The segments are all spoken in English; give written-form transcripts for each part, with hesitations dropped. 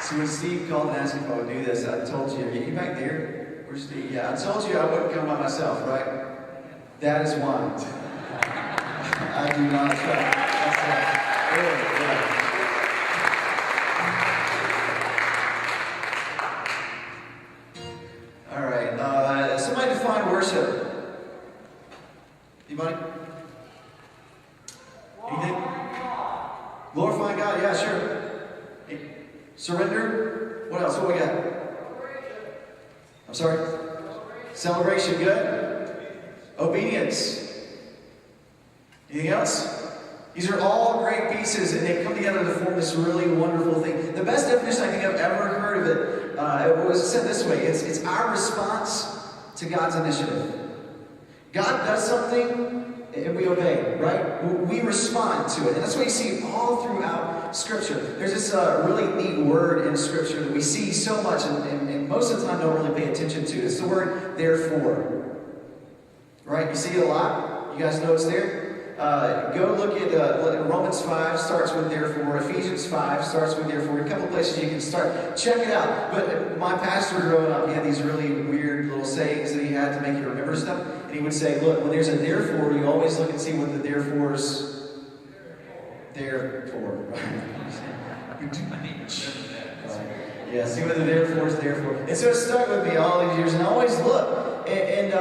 So when Steve called and asked me if I would do this, I told you, are you back there? Where's Steve? Yeah, I told you I wouldn't come by myself, right? That is why. I do not try. That's right. Really, yeah. All right, somebody define worship. Anybody? Anything? Glorifying God, yeah, sure. Surrender. What else? What we got? I'm sorry? Celebration, good. Obedience. Anything else? These are all great pieces, and they come together to form this really wonderful thing. The best definition I think I've ever heard of it was said this way. It's our response to God's initiative. God does something, and we obey, right? We respond to it. And that's what you see all throughout Scripture. There's this really neat word in Scripture that we see so much, and most of the time don't really pay attention to. It's the word therefore. Right? You see it a lot? You guys know it's there? Go look at Romans 5 starts with therefore. Ephesians 5 starts with therefore. A couple places you can start. Check it out. But my pastor growing up, he had these really weird little sayings that he had to make you remember stuff. And he would say, look, when there's a therefore, you always look and see what the therefore's there for. Yeah, see what the therefore's there for. And so it stuck with me all these years, and I always look. And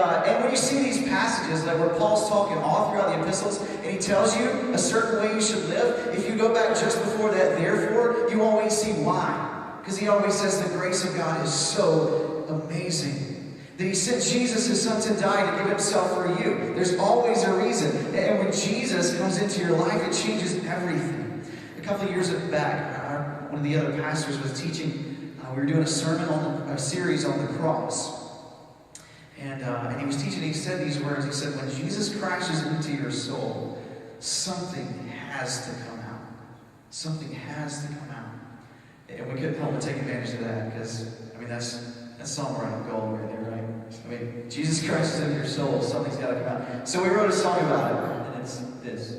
when you see these passages, like where Paul's talking all throughout the epistles, and he tells you a certain way you should live, if you go back just before that therefore, you always see why. Because he always says the grace of God is so amazing. That he sent Jesus, his son, to die to give himself for you. There's always a reason. And when Jesus comes into your life, it changes everything. A couple of years back, one of the other pastors was teaching. We were doing a series on the cross. And he was teaching, he said these words. He said, when Jesus crashes into your soul, something has to come out. Something has to come out. And we couldn't help but take advantage of that because, that's songwriting gold right there, right? Jesus crashes into your soul, something's got to come out. So we wrote a song about it, and it's this.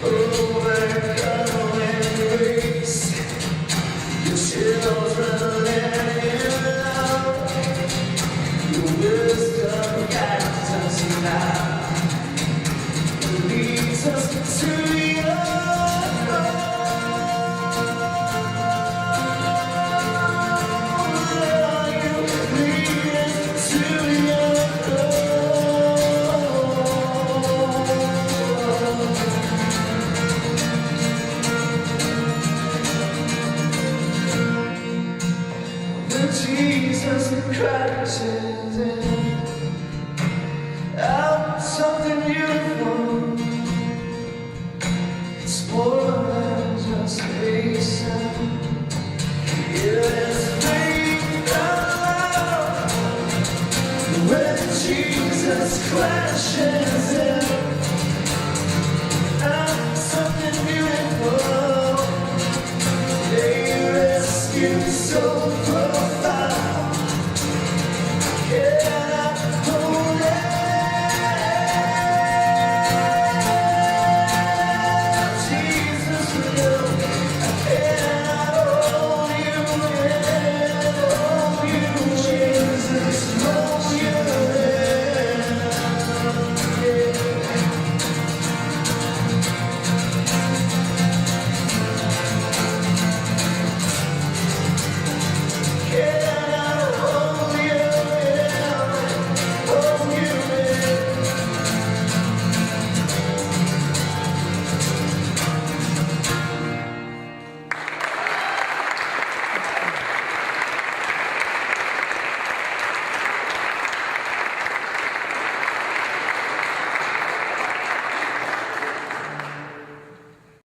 overcoming grace. Your children in love. Your wisdom guides us now. It leads us to your Jesus crashes in out something beautiful. It's more than just a sound. It is faith and love. When Jesus crashes in.